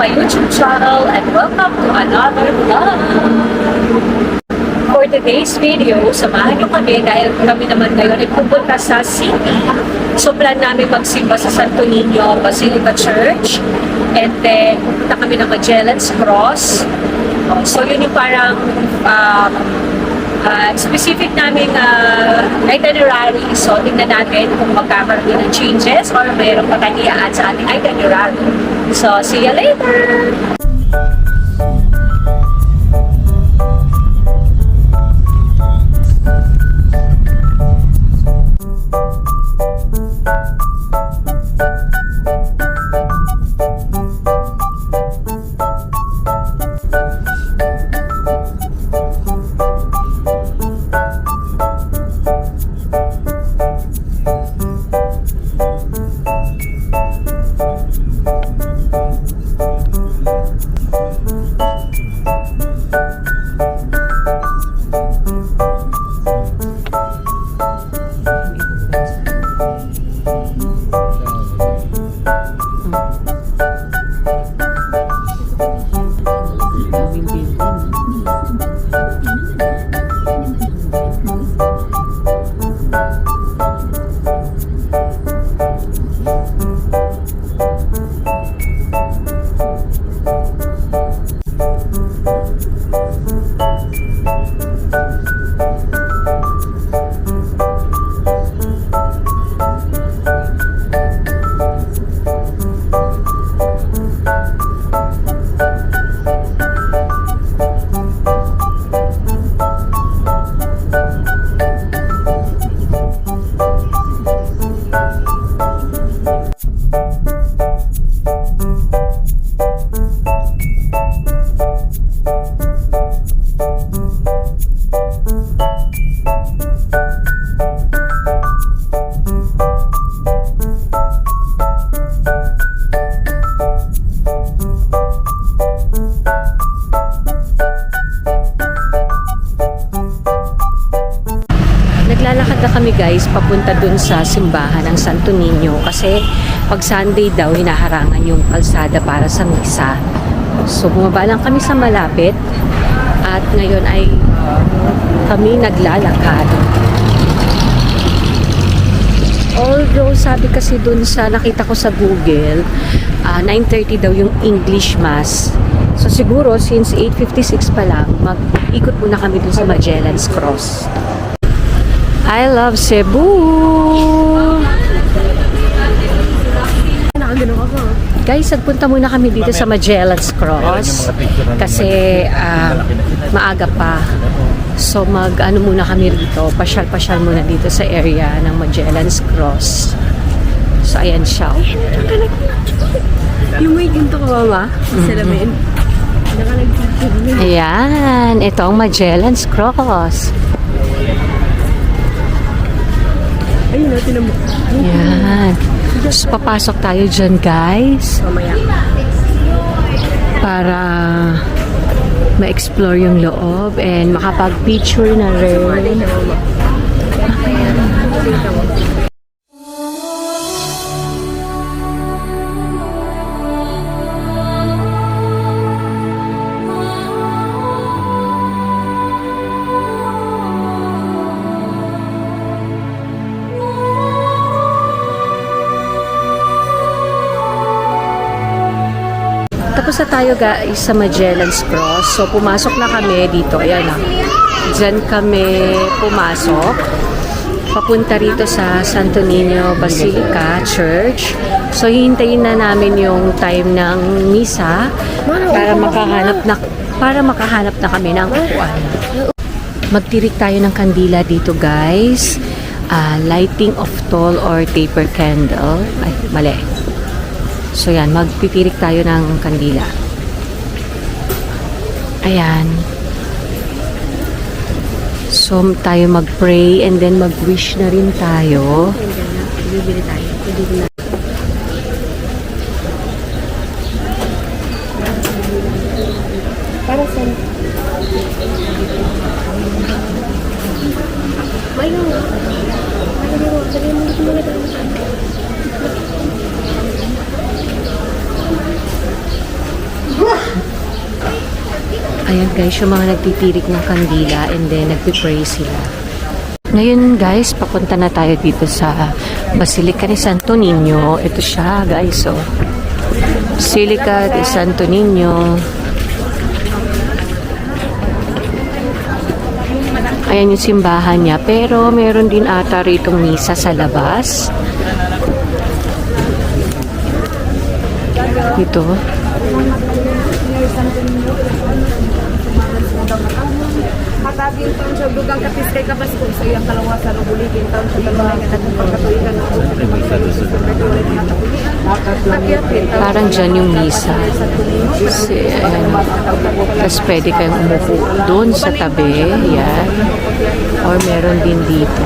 my YouTube channel and welcome to another vlog. For today's video, samahan niyo kami dahil kami naman ngayon ay pupunta sa city. So plan namin magsimba sa Santo Niño Basilica Church and then pupunta kami ng Magellan's Cross. So yun yung parang specific namin itinerary. So tingnan natin kung magkakaroon ng changes or mayroong pataniaan sa ating itinerary. So see you later! Naglalakad na kami guys papunta dun sa simbahan ng Santo Niño kasi pag Sunday daw hinaharangan yung kalsada para sa misa. So bumaba lang kami sa malapit at ngayon ay kami naglalakad. Although sabi kasi dun sa nakita ko sa Google 9:30 daw yung English Mass. So siguro since 8:56 pa lang mag-ikot muna kami dun sa Magellan's Cross. I love Cebu! Guys, nagpunta muna kami dito sa Magellan's Cross kasi maaga pa. So mag-ano muna kami rito, pasyal-pasyal muna dito sa area ng Magellan's Cross. So ayan siya. Yung may ginto ko, mama, salamin. Ayan, ito ang Magellan's Cross. Ayun na, tinan mo. Ayan. So, papasok tayo dyan, guys. Mamaya. Para ma-explore yung loob and makapag-picture na rin. Tapos na tayo guys sa Magellan's Cross. So pumasok na kami dito. Ayan na. Diyan kami pumasok. Papunta rito sa Santo Niño Basilica Church. So hihintayin na namin yung time ng misa para makahanap na kami ng upuan. Magtirik tayo ng kandila dito guys. Lighting of tall or taper candle. Ay, mali. So yan, magpitirik tayo ng kandila. Ayan. So tayo mag-pray and then mag-wish na rin tayo. Bibili tayo. Para sa... May nung... Sabi mo dito muna tayo. 1 guys, yung mga nagtitirik ng kandila and then nagpipray sila. Ngayon guys, papunta na tayo dito sa Basilica ni Santo Niño. Ito siya guys, oh. Basilica de Santo Niño. Ayan yung simbahan niya, pero meron din ata ritong misa sa labas. Dito. Matagin taon siya dugang kapis kay kapasko sa iyang kalawa sa rubuligin taon siya dalawa ng katong pagkatuigan ng Parang dyan yung misa. Kasi, ano, tapos pwede kayong umupo doon sa tabi. Yan. Or meron din dito.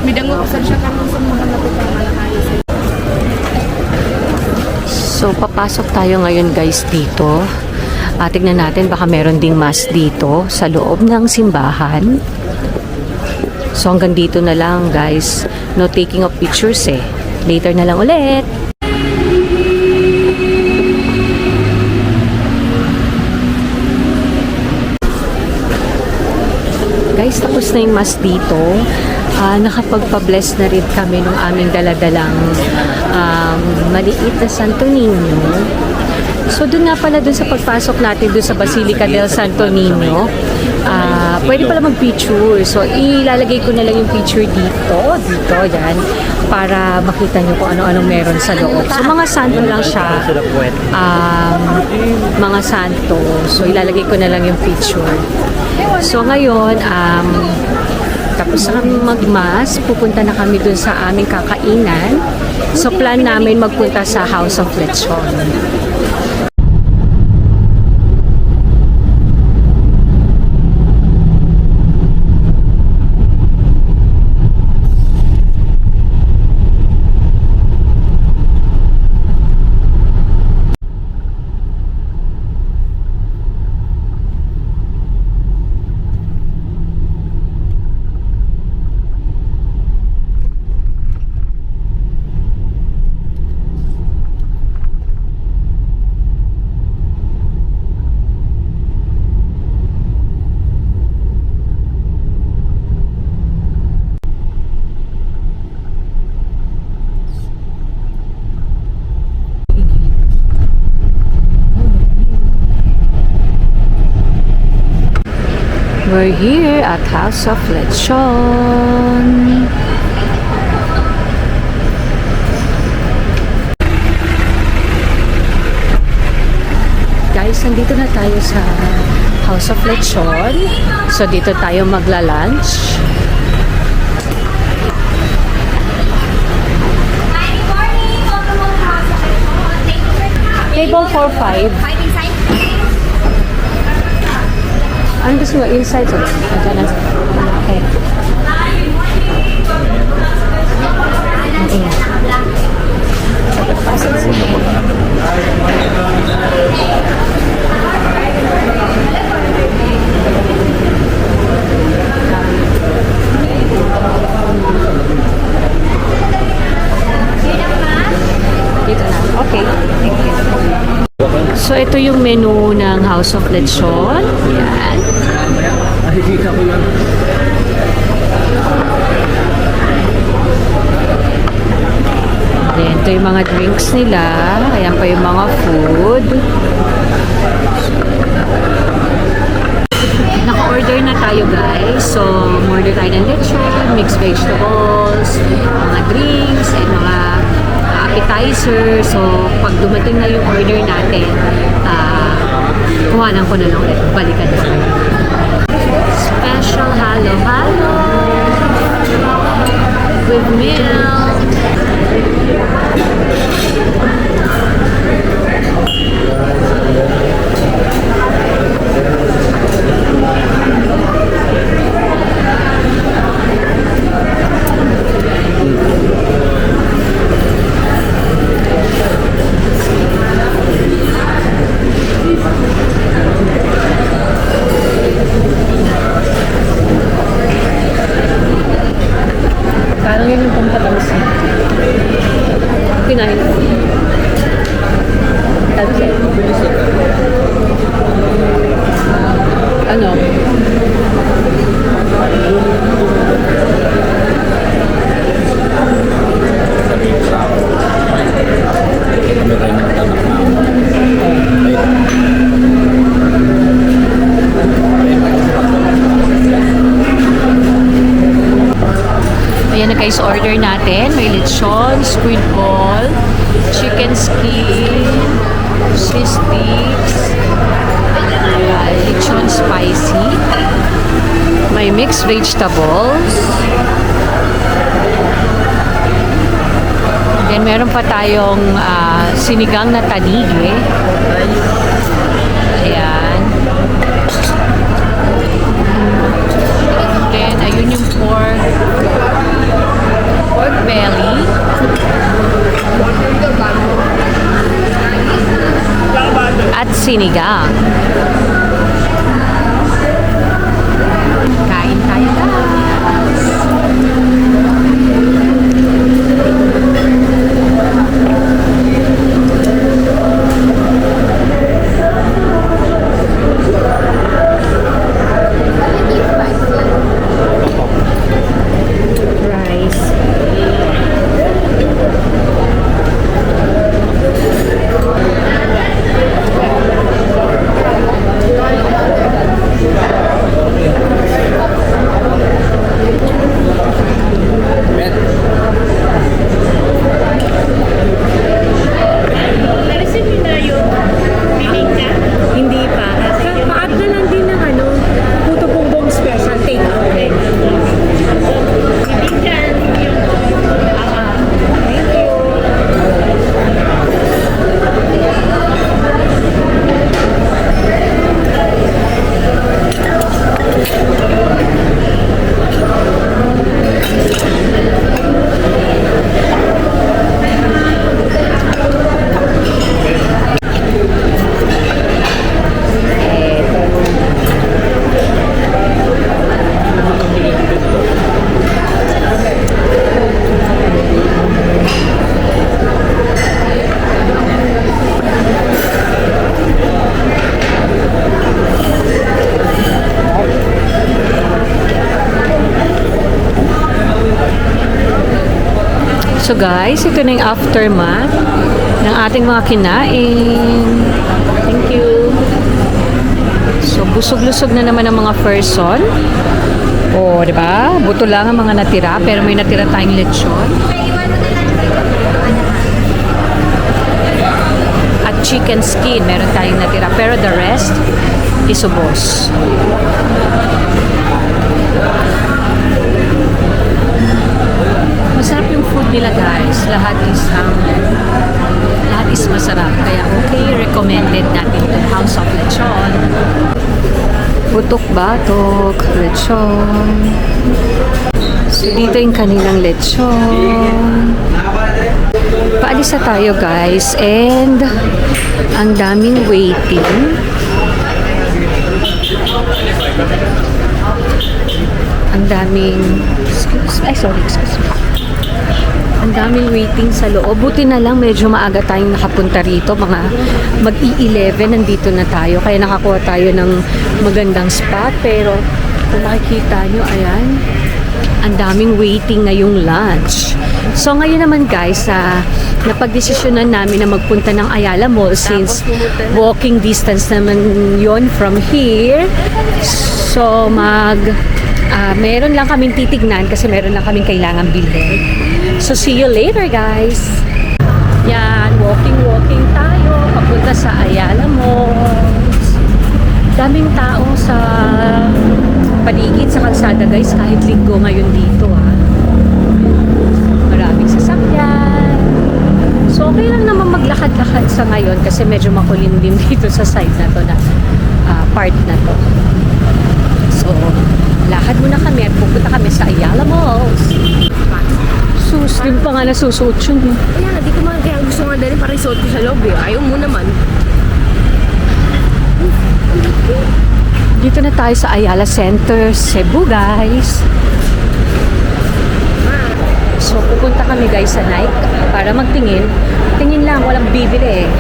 Midango usan siya karon sa mga natutang malakayos. So, papasok tayo ngayon guys dito. Tignan natin, baka meron ding mass dito sa loob ng simbahan. So, hanggang dito na lang guys. No taking of pictures eh. Later na lang ulit. Guys, tapos na yung mass dito. Nakapagpa-bless na rin kami nung aming daladalang maliit na Santo Niño. So, doon nga pala doon sa pagpasok natin doon sa Basilica del Santo Niño, pwede pala mag-picture. So, ilalagay ko na lang yung picture dito, yan, para makita nyo kung ano-anong meron sa loob. So, mga santo lang siya. Mga santo. So, ilalagay ko na lang yung picture. So, ngayon, tapos na kami mag-mass, pupunta na kami dun sa aming kakainan. So, plan namin magpunta sa House of Lechon. We're here at House of Lechon. Guys, nandito na tayo sa House of Lechon. So, dito tayo magla-lunch. Table 4-5. Ano gusto mo? Inside o? Andiyan na. Okay. Dito na. Okay. Thank you. So, ito yung menu ng House of Lechon. Yan. Then, ito yung mga drinks nila. Ayan pa yung mga food. Naka-order na tayo guys. So, order tayo ng lechon, mixed vegetables, mga drinks, and mga appetizer. So, pag dumating na yung order natin, kuhanan ko na lang ulit. Balikan ko. Special halo-halo with milk. Parang yun yung pampatang no? Ayan na guys, order natin. May lechon, squid ball, chicken skin, Swiss sticks, lechon spicy, may mixed vegetables, then meron pa tayong sinigang na tanigi. Ayan. Then ayun yung pork belly. At sinigang. Kain tayo guys. Rice. Hindi pa. Pa-add na lang din ng puto bongbong special take out din. Thank you. So guys, ito na yung aftermath ng ating mga kinain. Thank you. So busog-lusog na naman ang mga person. O, di ba? Buto lang ang mga natira, pero may natira tayong lechon. At chicken skin, meron tayong natira. Pero the rest, isubos. Masarap yung food nila guys. Lahat is masarap. Kaya okay, recommended natin itong House of Lechon. Putok batok, lechon. So dito yung kanilang lechon. Paalis na tayo guys. And ang daming waiting. Ang daming excuse me. Ang daming waiting sa loob. Buti na lang medyo maaga tayong nakapunta rito. Mga mag-i-11 nandito na tayo. Kaya nakakuha tayo ng magandang spot. Pero kung makikita nyo, ayan, ang daming waiting ngayong lunch. So ngayon naman guys, napag-desisyonan namin na magpunta ng Ayala Mall since walking distance naman yon from here. So meron lang kaming titignan kasi meron lang kaming kailangan bilhin. So see you later guys. Yan, walking tayo papunta sa Ayala Malls. Daming tao sa paligid sa kalsada guys, kahit linggo ngayon dito Maraming sasakyan. So okay lang naman maglakad-lakad sa ngayon kasi medyo makulimlim dito sa side na to na part na to. So lakad muna kami at pupunta kami sa Ayala Malls. Sus, din pa nga nasusuot yun. Kaya di ko kaya gusto nga dali para isuot ko sa loob Ayaw mo naman. Dito na tayo sa Ayala Center, Cebu guys. So pupunta kami guys sa Nike para magtingin. Tingin lang, walang bibili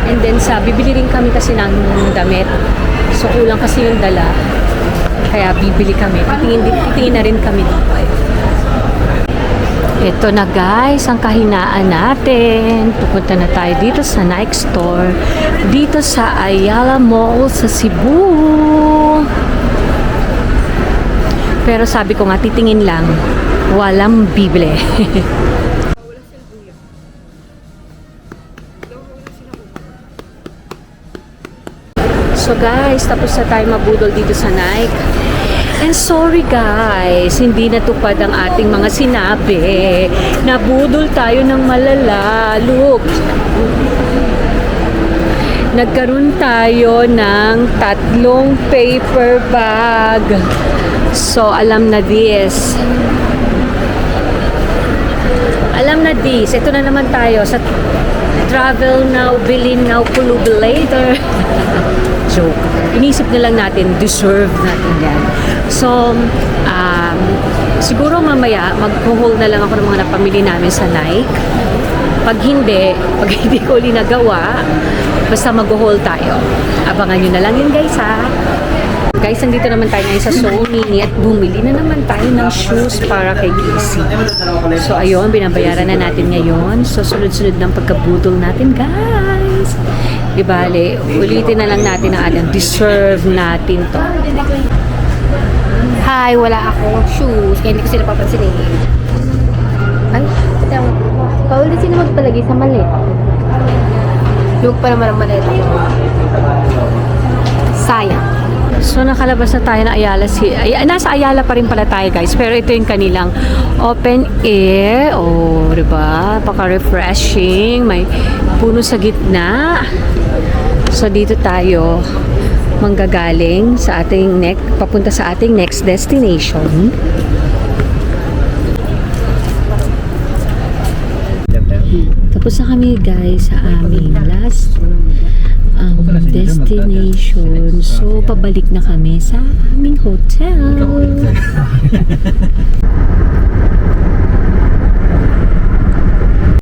And then bibili rin kami kasi ng damit. So kulang kasi yung dala. Kaya bibili kami. Titingin na rin kami dito. Ito na guys, ang kahinaan natin. Pupunta na tayo dito sa Nike store. Dito sa Ayala Mall sa Cebu. Pero sabi ko nga, titingin lang. Walang bibili. So guys, tapos na tayo mabudol dito sa Nike. And sorry guys, hindi natupad ang ating mga sinabi. Nabudol tayo ng malala. Look. Nagkaroon tayo ng 3 paper bag. So, alam na this. Alam na this. Ito na naman tayo sa travel now, bilhin now, kulub later. Joke. Inisip na lang natin, deserve natin yan. So, siguro mamaya, mag-hold na lang ako ng mga napamili namin sa Nike. Pag hindi ko uli nagawa, basta mag-hold tayo. Abangan nyo na lang yun guys ha. Guys, nandito naman tayo ngayon sa Sony at bumili na naman tayo ng shoes para kay Casey. So, ayun, binabayaran na natin ngayon. So, sunod-sunod ng pagkabudol natin, guys. Di bale, ulitin na lang natin ang ating deserve natin to. Hi, wala akong shoes. Kaya hindi ko sila papansin eh. Ay, kaulit sino magpalagay sa maleta. Look pa naman ang maleta. Sayang. So, nakalabas na tayo ng Ayala. Nasa Ayala pa rin pala tayo, guys. Pero ito yung kanilang open air. Oh, diba? Paka-refreshing. May puno sa gitna. So, dito tayo manggagaling sa ating papunta sa ating next destination. Tapos na kami, guys, sa aming last destination. So, pabalik na kami sa aming hotel.